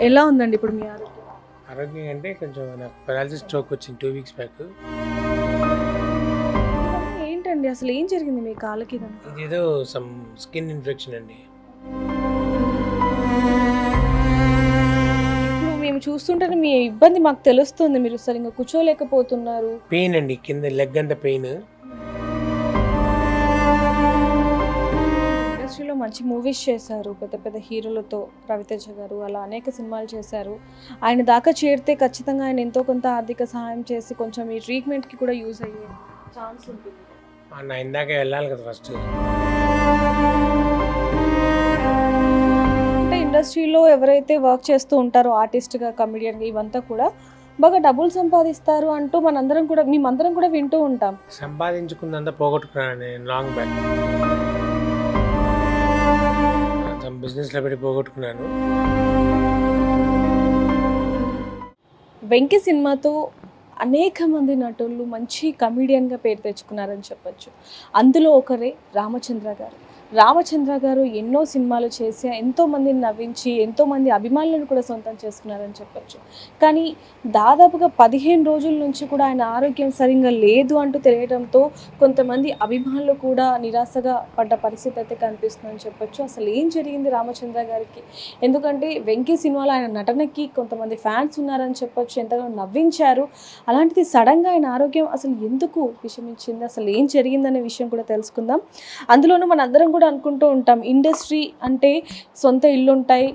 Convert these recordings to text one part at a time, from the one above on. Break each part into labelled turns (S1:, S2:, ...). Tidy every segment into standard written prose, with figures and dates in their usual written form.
S1: ఎలా ఉందండి ఇప్పుడు మీ ఆరోగ్యం?
S2: ఆరోగ్యం అంటే కొంచెం నాకు పెరాలసిస్ స్ట్రోక్ వచ్చింది 2 వీక్స్ బ్యాక్.
S1: ఇవన్నీ ఏంటండి? అసలు ఏం జరిగింది మీ కాళ్ళకి ఇదంతా?
S2: ఇదేదో సమ్ స్కిన్ ఇన్ఫెక్షన్ అండి.
S1: ఇప్పుడు మేము చూస్తుంటేనే మీ ఇబ్బంది మాకు తెలుస్తుంది. మీరు సరిగ్గా కూర్చోలేకపోతున్నారు.
S2: పెయిన్ అండి, కింద లెగ్ అంతా పెయిన్.
S1: ఇండస్ట్రీలో మంచి మూవీస్ చేశారు. పెద్ద పెద్ద హీరోలతో 'రవితేజ' గారు అలా అనేక సినిమాలు చేశారు. ఆయన దాకా చేరితే ఖచ్చితంగా ఆయన ఎంతో కొంత ఆర్థిక సహాయం చేసి కొంచెం ఈ ట్రీట్మెంట్‌కి కూడా యూజ్ అయ్యే ఛాన్స్ ఉంటుంది.
S2: నా ఇందాకే వెళ్ళాలి కదా ఫస్ట్.
S1: అంటే ఇండస్ట్రీలో ఎవరైతే వర్క్ చేస్తూ ఉంటారో ఆర్టిస్ట్‌గా, కమెడియన్‌గా ఇవంతా కూడా బాగా డబ్బులు సంపాదిస్తారు అంటూ మేమందరం కూడా వింటూ ఉంటాం.
S2: సంపాదించుకుందంతా పోగొట్టుకున్నాను నేను లాంగ్ బ్యాక్. సమ్ బిజినెస్లో పెట్టి పోగొట్టుకున్నాను.
S1: 'వెంకి' సినిమాతో అనేక మంది నటులు మంచి కమెడియన్‌గా పేరు తెచ్చుకున్నారని చెప్పొచ్చు. అందులో ఒకరే రామచంద్ర గారు. రామచంద్ర గారు ఎన్నో సినిమాలు చేసి ఎంతోమందిని నవ్వించి, ఎంతోమంది అభిమానులను కూడా సొంతం చేసుకున్నారని చెప్పొచ్చు. కానీ దాదాపుగా 15 రోజుల నుంచి కూడా ఆయన ఆరోగ్యం సరింగా లేదు అంటూ తెలియడంతో కొంతమంది అభిమానులు కూడా నిరాశగా పడ్డ పరిస్థితి అయితే కనిపిస్తుందని చెప్పొచ్చు. అసలు ఏం జరిగింది రామచంద్ర గారికి? ఎందుకంటే 'వెంకి' సినిమాలో ఆయన నటనకి కొంతమంది ఫ్యాన్స్ ఉన్నారని చెప్పొచ్చు. ఎంతగానో నవ్వించారు. అలాంటిది సడన్‌గా ఆయన ఆరోగ్యం అసలు ఎందుకు విషమించింది? అసలు ఏం జరిగిందనే విషయం కూడా తెలుసుకుందాం. అందులోనూ మనందరం కూడా అనుకుంటూ ఉంటాం ఇండస్ట్రీ అంటే సొంత ఇల్లుంటాయి,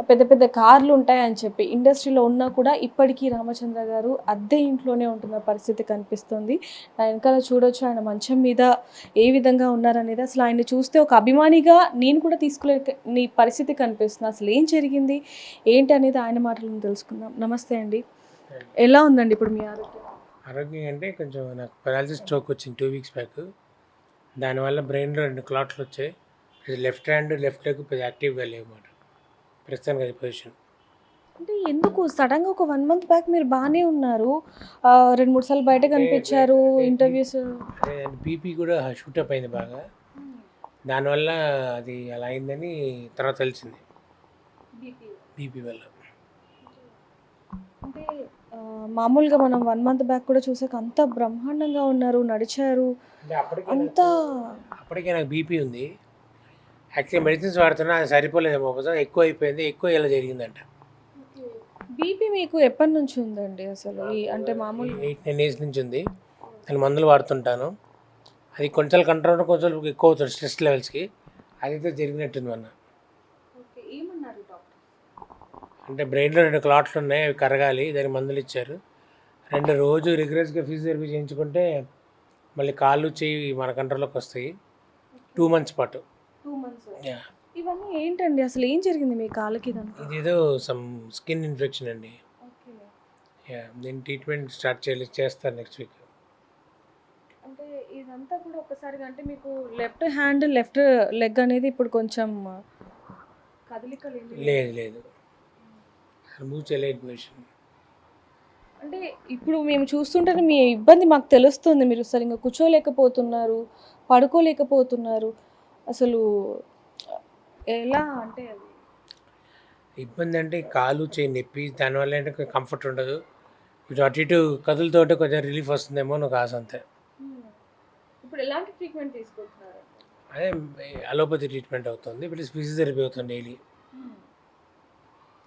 S1: పెద్ద పెద్ద కార్లు ఉంటాయి అని చెప్పి. ఇండస్ట్రీలో ఉన్నా కూడా ఇప్పటికీ రామచంద్ర గారు అద్దె ఇంట్లోనే ఉంటున్న పరిస్థితి కనిపిస్తుంది. ఆ వెనకాల చూడొచ్చు ఆయన మంచం మీద ఏ విధంగా ఉన్నారనేది. అసలు ఆయన్ని చూస్తే ఒక అభిమానిగా నేను కూడా నీ పరిస్థితి కనిపిస్తుంది. అసలు ఏం జరిగింది? ఏంటి అనేది ఆయన మాటలను తెలుసుకుందాం. నమస్తే అండి. ఎలా ఉందండి ఇప్పుడు మీ ఆరోగ్యం?
S2: ఆరోగ్యం అంటే కొంచెం నాకు పెరాలసిస్ స్ట్రోక్ వచ్చింది 2 వీక్స్ బ్యాక్. దానివల్ల బ్రెయిన్లో 2 క్లాట్లు వచ్చాయి. లెఫ్ట్ హ్యాండ్ లెఫ్ట్ లెగ్ పెద్ద యాక్టివ్గా లేవన్నమాట ప్రస్తుతానికి అది పొజిషన్.
S1: అంటే ఎందుకు సడన్‌గా ఒక 1 మంత్ బ్యాక్ మీరు బానే ఉన్నారు. 2, 3 సార్లు బయట కనిపించారు. ఇంటర్వ్యూస్
S2: అదే బీపీ కూడా షూటప్ అయింది బాగా. దానివల్ల అది అలా అయిందని తర్వాత తెలిసింది బీపీ వల్ల.
S1: అంటే మామూలుగా మనం 1 మంత్ బ్యాక్ కూడా చూసాక అంత బ్రహ్మాండంగా ఉన్నారు, నడిచారు.
S2: అంటే
S1: అంతా
S2: అప్పటికే నాకు బీపీ ఉంది. యాక్చువల్లీ మెడిసిన్స్ వాడుతున్నా అది సరిపోలేదేమో, ఒకసారి ఎక్కువ అయిపోయింది. ఎక్కువ ఇలా జరిగిందంట.
S1: బీపీ మీకు ఎప్పటి నుంచి ఉందండి అసలు? అంటే మామూలు
S2: 8-9 ఇయర్స్ నుంచి ఉంది. నేను మందులు వాడుతుంటాను. అది కొంచెం కంట్రోల్ కొంచెం ఎక్కువ అవుతుంది స్ట్రెస్ లెవెల్స్కి. అదైతే జరిగినట్టుంది మొన్న.
S1: ఏమన్నారు డాక్టర్?
S2: అంటే బ్రెయిన్లో 2 క్లాట్లు ఉన్నాయి, అవి కరగాలి, దానికి మందులు ఇచ్చారు. 2 రోజు రిగ్రెస్గా ఫిజియోథెరపీ చేయించుకుంటే మళ్ళీ కాళ్ళు చెయ్యి మన కంట్రోల్లోకి వస్తాయి 2 మంత్స్ పాటు.
S1: 2 మంత్స్.
S2: యా,
S1: ఇవన్నీ ఏంటండి? అసలు ఏం జరిగింది మీ కాళ్ళకి ఇదంతా?
S2: ఇదేదో సమ్ స్కిన్ ఇన్ఫెక్షన్ అండి.
S1: ఓకే.
S2: యా, దీని ట్రీట్మెంట్ స్టార్ట్ చేస్తారు నెక్స్ట్ వీక్.
S1: అంటే ఇదంతా కూడా ఒక్కసారిగా అంటే మీకు లెఫ్ట్ హ్యాండ్, లెఫ్ట్ లెగ్ అనేది ఇప్పుడు కొంచెం కదలిక
S2: లేదు లేదు, మూవ్ చేయలేదు పొజిషన్.
S1: అంటే ఇప్పుడు మేము చూస్తుంటేనే మీ ఇబ్బంది మాకు తెలుస్తుంది. మీరు సరిగ్గా కూర్చోలేకపోతున్నారు, పడుకోలేకపోతున్నారు. అసలు ఎలా అంటే అది
S2: ఇబ్బంది అంటే కాలు చేయి నొప్పి, దానివల్ల ఏంటంటే కంఫర్ట్ ఉండదు. ఇటు అటు ఇటు కదులుతోటే కొంచెం రిలీఫ్ వస్తుందేమో నాకు ఆశ అంతే.
S1: ఇప్పుడు ఎలాంటి ట్రీట్మెంట్ తీసుకుంటున్నారు?
S2: అదే అలోపతి ట్రీట్మెంట్ అవుతుంది, ప్లస్ ఫిజియోథెరపీ అవుతుంది డైలీ.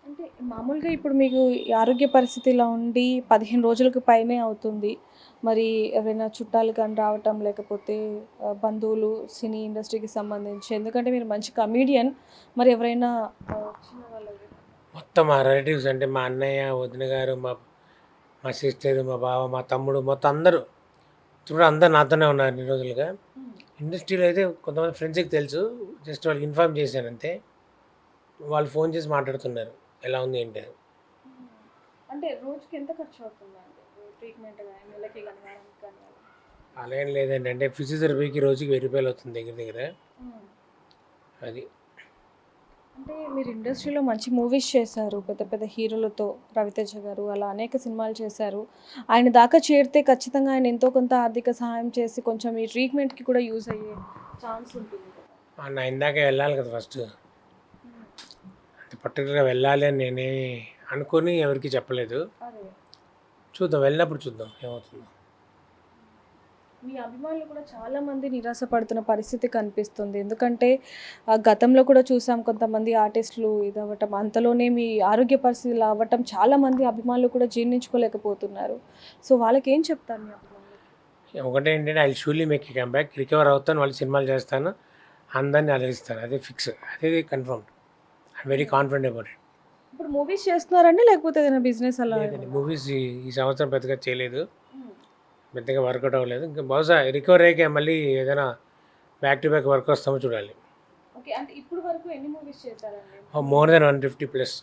S1: అంటే మామూలుగా ఇప్పుడు మీకు ఈ ఆరోగ్య పరిస్థితి ఇలా ఉండి 15 రోజులకు పైనే అవుతుంది. మరి ఎవరైనా చుట్టాలు కానీ రావటం, లేకపోతే బంధువులు సినీ ఇండస్ట్రీకి సంబంధించి, ఎందుకంటే మీరు మంచి కమీడియన్, మరి ఎవరైనా వచ్చిన వాళ్ళు
S2: మొత్తం మా రిలేటివ్స్ అంటే మా అన్నయ్య, వదిన గారు, మా మా సిస్టర్, మా బావ, మా తమ్ముడు, మొత్తం అందరూ ఇప్పుడు అందరు నాతోనే ఉన్నారు ఇన్ని రోజులుగా. ఇండస్ట్రీలో అయితే కొంతమంది ఫ్రెండ్స్కి తెలుసు, జస్ట్ వాళ్ళకి ఇన్ఫార్మ్ చేశాను అంతే. వాళ్ళు ఫోన్ చేసి మాట్లాడుతున్నారు ఎలా ఉంది ఏంటి అని.
S1: అంటే రోజుకి ఎంత ఖర్చు అవుతుందండి ట్రీట్మెంట్ కానీ, నెలకి కానీ, వారానికి కానీ?
S2: అలా ఏం లేదండి, అంటే ఫిజియోథెరపీకి రోజుకి 1000 రూపాయలు అవుతుంది దగ్గర దగ్గర. అది
S1: అంటే మీరు ఇండస్ట్రీలో మంచి మూవీస్ చేశారు. పెద్ద పెద్ద హీరోలతో 'రవితేజ' గారు అలా అనేక సినిమాలు చేశారు. ఆయన దాకా చేరితే ఖచ్చితంగా ఆయన ఎంతో కొంత ఆర్థిక సహాయం చేసి కొంచెం ఈ ట్రీట్మెంట్‌కి కూడా యూజ్ అయ్యే ఛాన్స్ ఉంటుంది కదా.
S2: నా ఇందాకే వెళ్ళాలి కదా ఫస్ట్. అంటే పర్టికులర్గా వెళ్ళాలి అని నేనే అనుకొని ఎవరికి చెప్పలేదు. చూద్దాం, వెళ్ళినప్పుడు చూద్దాం ఏమవుతుందో.
S1: మీ అభిమానులు కూడా చాలా మంది నిరాశపడుతున్న పరిస్థితి కనిపిస్తుంది. ఎందుకంటే గతంలో కూడా చూసాం కొంతమంది ఆర్టిస్టులు ఇదవ్వటం, అంతలోనే మీ ఆరోగ్య పరిస్థితులు అవ్వటం చాలామంది అభిమానులు కూడా జీర్ణించుకోలేకపోతున్నారు. సో వాళ్ళకేం చెప్తారు మీ అభిమానులు?
S2: ఒకటే ఏంటంటే I surely make a comeback, recover అవుతాను, వాళ్ళు సినిమాలు చేస్తాను, అందరినీ అలరిస్తాను, అదే ఫిక్స్, అదే confirm. I'm very confident about it.
S1: ఇప్పుడు మూవీస్ చేస్తున్నారండి లేకపోతే ఏదైనా బిజినెస్ అలా?
S2: లేదండి, మూవీస్ ఈ సంవత్సరం పెద్దగా చేయలేదు, పెద్దగా వర్కౌట్ అవ్వలేదు. ఇంకా బహుశా రికవర్ అయ్యాక మళ్ళీ ఏదైనా బ్యాక్ టు బ్యాక్ వర్క్ వస్తామో చూడాలి.
S1: ఓకే, అంటే ఇప్పుడు వరకు ఎన్ని మూవీస్ చేశారండి?
S2: More than 150+.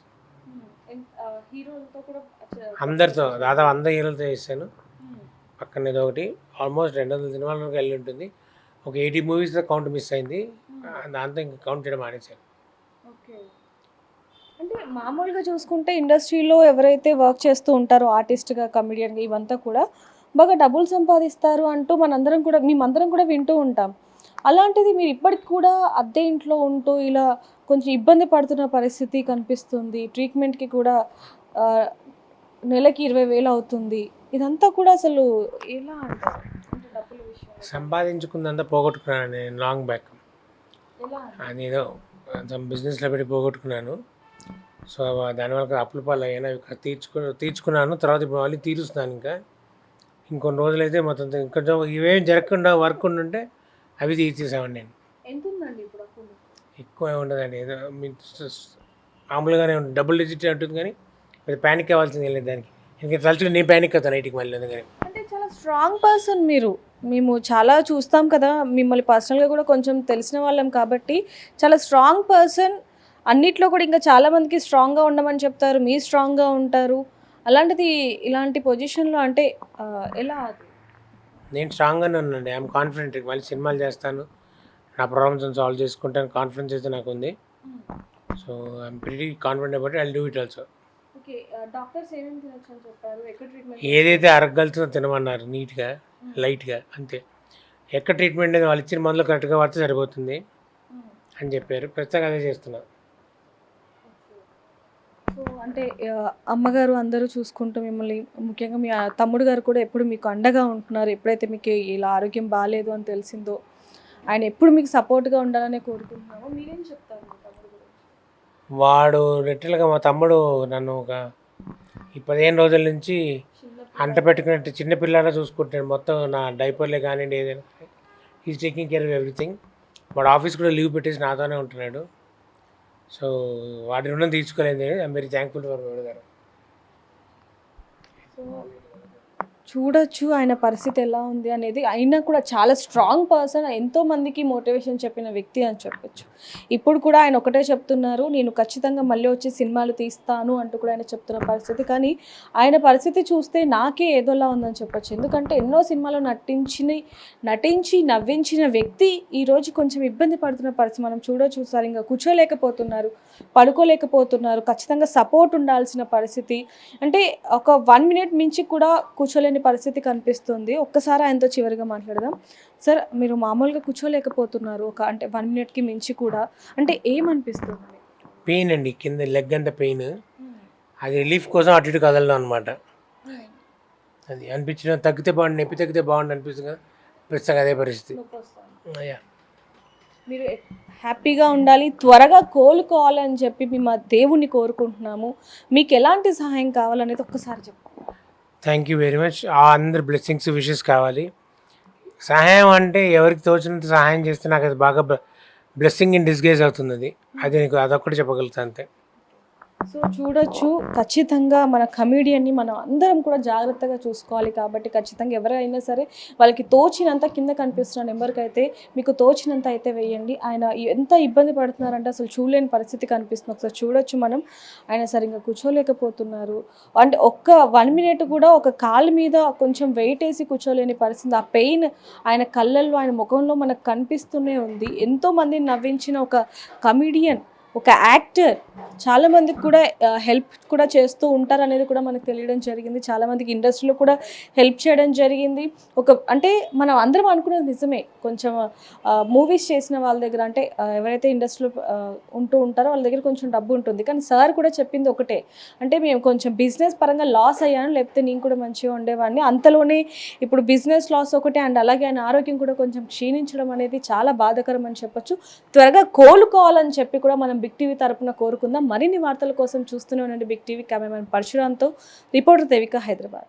S1: హీరోలతో కూడా
S2: అందరితో దాదాపు 100 హీరోలతో చేశాను. పక్కన ఏదో ఒకటి ఆల్మోస్ట్ 200 సినిమాల వరకు వెళ్ళి ఉంటుంది. ఒక 80 మూవీస్లో కౌంట్ మిస్ అయింది, దాంతో ఇంకా కౌంట్ చేయడం మానేశాను.
S1: ఓకే, అంటే మామూలుగా చూసుకుంటే ఇండస్ట్రీలో ఎవరైతే వర్క్ చేస్తూ ఉంటారో ఆర్టిస్ట్గా, కమెడియన్గా ఇవంతా కూడా బాగా డబ్బులు సంపాదిస్తారు అంటూ మేమందరం కూడా వింటూ ఉంటాం. అలాంటిది మీరు ఇప్పటికి కూడా అద్దె ఇంట్లో ఉంటూ ఇలా కొంచెం ఇబ్బంది పడుతున్న పరిస్థితి కనిపిస్తుంది. ట్రీట్మెంట్కి కూడా నెలకి 20,000 అవుతుంది. ఇదంతా కూడా అసలు ఎలా అంటారు? అంటే డబ్బుల విషయంలో
S2: సంపాదించుకుందంతా పోగొట్టుకున్నాను నేను లాంగ్ బ్యాక్.
S1: ఎలా?
S2: అది ఏదో బిజినెస్లో పెట్టి పోగొట్టుకున్నాను. సో దానివల్ల అప్పుల పాలు అయ్యాను, అవి తీర్చుకున్నాను. తర్వాత ఇప్పుడు మళ్ళీ తీరుస్తున్నాను. ఇంకొన్ని రోజులైతే మొత్తం కొంచెం ఇవేం జరగకుండా వర్క్ ఉండుంటే అవి తీర్చేసామండి నేను.
S1: ఎంత ఉందండి ఇప్పుడు అప్పులు?
S2: ఎక్కువ ఉండదండి, ఏదో మామూలుగానే ఉంటుంది, డబుల్ డిజిట్ ఉంటుంది, కానీ అది ప్యానిక్ అవ్వాల్సింది లేదు దానికి. ఇంకా తలుచుకుని నేను ప్యానిక్ అవుతాను నైట్కి మళ్ళీ. అందుకని
S1: అంటే చాలా స్ట్రాంగ్ పర్సన్ మీరు. మేము చాలా చూస్తాం కదా, మిమ్మల్ని పర్సనల్గా కూడా కొంచెం తెలిసిన వాళ్ళం కాబట్టి చాలా స్ట్రాంగ్ పర్సన్. అన్నిట్లో కూడా ఇంకా చాలామందికి స్ట్రాంగ్గా ఉండమని చెప్తారు, మీరు స్ట్రాంగ్గా ఉంటారు. అలాంటిది ఇలాంటి పొజిషన్లో అంటే ఎలా?
S2: నేను స్ట్రాంగ్గానే ఉన్నానండి, ఐఎమ్ కాన్ఫిడెంట్. మళ్ళీ సినిమాలు చేస్తాను, నా ప్రాబ్లమ్స్ సాల్వ్ చేసుకుంటాను, కాన్ఫిడెన్స్ అయితే నాకు ఉంది. So I'm pretty confident about it, I will do it also.
S1: Okay, doctors ఏమేమి తినొచ్చు అని చెప్పారు? ఎక్కడ ట్రీట్మెంట్?
S2: ఏదైతే అరగలుతుందో తినమన్నారు, నీట్గా లైట్గా అంతే. ఎక్కడ ట్రీట్మెంట్ అనేది వాళ్ళు ఇచ్చిన మందులు కరెక్ట్గా వాడితే సరిపోతుంది అని చెప్పారు. ప్రస్తుతం అదే చేస్తున్నా.
S1: సో అంటే అమ్మగారు అందరూ చూసుకుంటూ మిమ్మల్ని, ముఖ్యంగా మీ తమ్ముడు గారు కూడా ఎప్పుడు మీకు అండగా ఉంటున్నారు. ఎప్పుడైతే మీకు ఇలా ఆరోగ్యం బాగాలేదు అని తెలిసిందో ఆయన ఎప్పుడు మీకు సపోర్ట్గా ఉండాలని కోరుకుంటున్నామో మీరేం చెప్తారు మీ తమ్ముడు గురించి?
S2: వాడు లిటరల్గా మా తమ్ముడు నన్ను ఈ 15 రోజుల నుంచి అంట పెట్టుకున్నట్టు చిన్నపిల్లలా చూసుకుంటాడు. మొత్తం నా డైపర్లే కానివ్వండి, ఏదైనా is taking care of everything. వాడు ఆఫీస్ కూడా లీవ్ పెట్టేసి నాతోనే ఉంటున్నాడు. సో వాడి రుణం తీర్చుకోలేదు. ఐఎమ్ వెరీ థ్యాంక్ఫుల్ ఫర్ వాడు గారు.
S1: సో చూడొచ్చు ఆయన పరిస్థితి ఎలా ఉంది అనేది. అయినా కూడా చాలా స్ట్రాంగ్ పర్సన్, ఎంతోమందికి మోటివేషన్ చెప్పిన వ్యక్తి అని చెప్పొచ్చు. ఇప్పుడు కూడా ఆయన ఒకటే చెప్తున్నారు, నేను ఖచ్చితంగా మళ్ళీ వచ్చి సినిమాలు తీస్తాను అంటూ కూడా ఆయన చెప్తున్న పరిస్థితి. కానీ ఆయన పరిస్థితి చూస్తే నాకే ఏదోలా ఉందని చెప్పొచ్చు. ఎందుకంటే ఎన్నో సినిమాలు నటించి నవ్వించిన వ్యక్తి ఈరోజు కొంచెం ఇబ్బంది పడుతున్న పరిస్థితి మనం చూడొచ్చు. సరిగ్గా కూర్చోలేకపోతున్నారు, పడుకోలేకపోతున్నారు, ఖచ్చితంగా సపోర్ట్ ఉండాల్సిన పరిస్థితి. అంటే ఒక 1 మినిట్ మించి కూడా కూర్చోలేని పరిస్థితి కనిపిస్తుంది. ఒక్కసారి ఆయనతో చివరిగా మాట్లాడదాం. సార్, మీరు మామూలుగా కూర్చోలేకపోతున్నారు అంటే 1 మినిట్కి మించి కూడా, అంటే ఏమనిపిస్తుంది?
S2: పెయిన్ అండి, కింద లెగ్ అంతా పెయిన్. అది రిలీఫ్ కోసం అటు ఇటు కదలడం అనమాట. అది అనిపించడం, తగ్గితే బాగుండు, నొప్పి తగ్గితే బాగుండు అనిపిస్తుంది కదా, ప్రస్తుతం అదే పరిస్థితి.
S1: మీరు హ్యాపీగా ఉండాలి, త్వరగా కోలుకోవాలని చెప్పి మేము దేవుణ్ణి కోరుకుంటున్నాము. మీకు ఎలాంటి సహాయం కావాలనేది ఒక్కసారి చెప్పండి.
S2: Thank you very much. అందరి బ్లెస్సింగ్స్, విషెస్ కావాలి. సహాయం అంటే ఎవరికి తోచినంత సహాయం చేస్తే నాకు అది బాగా బ్లెస్సింగ్ ఇన్ డిస్గైజ్ అవుతుంది. అది నీకు అదొక్కటి చెప్పగలుగుతాను అంతే.
S1: సో చూడొచ్చు, ఖచ్చితంగా మన కమెడియన్ని మనం అందరం కూడా జాగ్రత్తగా చూసుకోవాలి. కాబట్టి ఖచ్చితంగా ఎవరైనా సరే వాళ్ళకి తోచినంత, కింద కనిపిస్తున్న నెంబర్కి అయితే మీకు తోచినంత అయితే వేయండి. ఆయన ఎంత ఇబ్బంది పడుతున్నారంటే అసలు చూడలేని పరిస్థితి కనిపిస్తుంది. ఒకసారి చూడొచ్చు మనం, ఆయన సరిగ్గా కూర్చోలేకపోతున్నారు. అంటే ఒక్క 1 మినిట్ కూడా ఒక కాలు మీద కొంచెం వెయిట్ వేసి కూర్చోలేని పరిస్థితి. ఆ పెయిన్ ఆయన కళ్ళల్లో, ఆయన ముఖంలో మనకు కనిపిస్తూనే ఉంది. ఎంతోమందిని నవ్వించిన ఒక కమెడియన్, ఒక యాక్టర్ చాలా మందికి కూడా హెల్ప్ కూడా చేస్తూ ఉంటారు అనేది కూడా మనకు తెలియడం జరిగింది. చాలా మందికి ఇండస్ట్రీలో కూడా హెల్ప్ చేయడం జరిగింది. అంటే మనం అందరం అనుకునేది నిజమే. కొంచెం మూవీస్ చేసిన వాళ్ళ దగ్గర అంటే ఎవరైతే ఇండస్ట్రీలో ఉంటూ ఉంటారో వాళ్ళ దగ్గర కొంచెం డబ్బు ఉంటుంది. కానీ సార్ కూడా చెప్పింది ఒకటే, అంటే మేము కొంచెం బిజినెస్ పరంగా లాస్ అయ్యాను, లేకపోతే నేను కూడా మంచిగా ఉండేవాడిని. అంతలోనే ఇప్పుడు బిజినెస్ లాస్ ఒకటే అండ్ అలాగే ఆయన ఆరోగ్యం కూడా కొంచెం క్షీణించడం అనేది చాలా బాధాకరం అని చెప్పొచ్చు. త్వరగా కోలుకోవాలని చెప్పి కూడా మనం బిగ్ టీవీ తరపున కోరుకుందాం. మరిన్ని వార్తల కోసం చూస్తూనే ఉండండి బిగ్ టీవీ. కెమెరామెన్ పరశురామ్తో రిపోర్టర్ దేవిక, హైదరాబాద్.